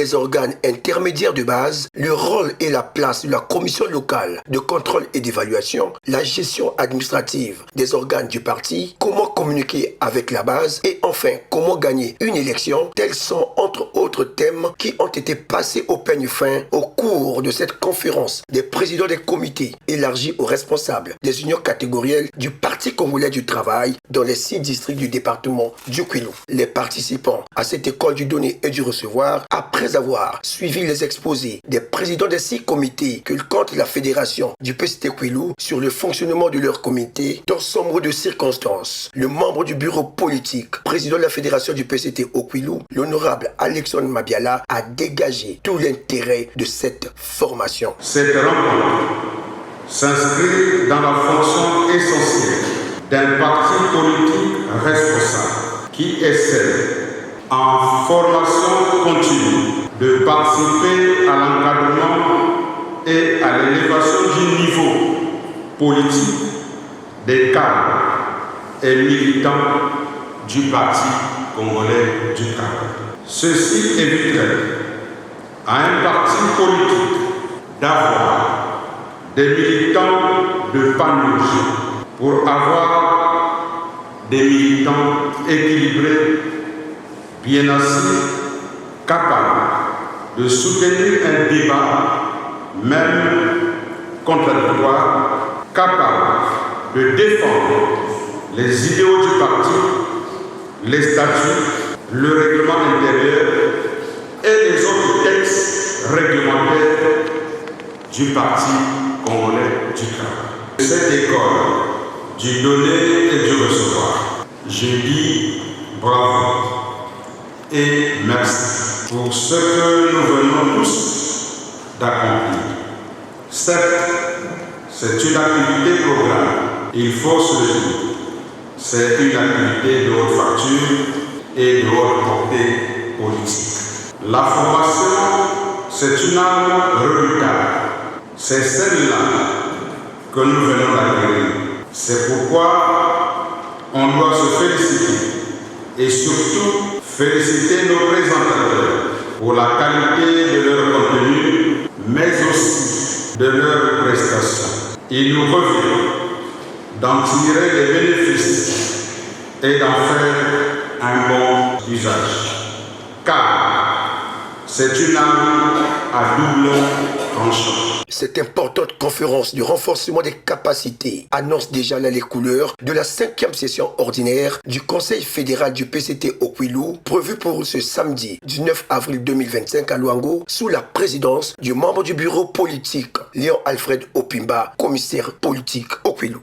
les organes intermédiaires de base, le rôle et la place de la commission locale de contrôle et d'évaluation, la gestion administrative des organes du parti, comment communiquer avec la base et enfin comment gagner une élection, tels sont entre autres thèmes qui ont été passés au peigne fin au cours de cette conférence des présidents des comités élargis aux responsables des unions catégorielles du Parti congolais du travail dans les 6 districts du département du Kwilu. Les participants à cette école du donner et du recevoir, après avoir suivi les exposés des présidents des 6 comités que compte la fédération du PCT Kwilu sur le fonctionnement de leur comité, dans sombre de circonstances, le membre du bureau politique, président de la fédération du PCT au Kwilu, l'honorable Alexandre Mabiala, a dégagé tout l'intérêt de cette formation. Cette rencontre s'inscrit dans la fonction essentielle d'un parti politique responsable qui essaie, en formation continue, de participer à l'encadrement et à l'élévation du niveau politique des cadres et militants du Parti congolais du travail. Ceci éviterait à un parti politique d'avoir des militants de panouche pour avoir des militants équilibrés, bien assis, capables de soutenir un débat, même contradictoire, capables de défendre les idéaux du parti, les statuts, le règlement intérieur et les autres textes réglementaires du Parti congolais du travail. Cette école du donner et du recevoir, je dis bravo et merci pour ce que nous venons tous d'accomplir. Certes, c'est une activité programme, il faut se le dire. C'est une activité de haute facture et de haute portée politique. La formation, c'est une arme redoutable. C'est celle-là que nous venons d'acquérir. C'est pourquoi on doit se féliciter et surtout féliciter nos présentateurs pour la qualité de leur contenu, mais aussi de leurs prestations. Il nous revient d'en tirer les bénéfices et d'en faire un bon usage. Car c'est une arme à double tranchant. Cette importante conférence du renforcement des capacités annonce déjà les couleurs de la 5e session ordinaire du Conseil fédéral du PCT au Kwilu, prévue pour ce samedi 19 avril 2025 à Luango, sous la présidence du membre du bureau politique Léon Alfred Opimba, commissaire politique au Kwilu.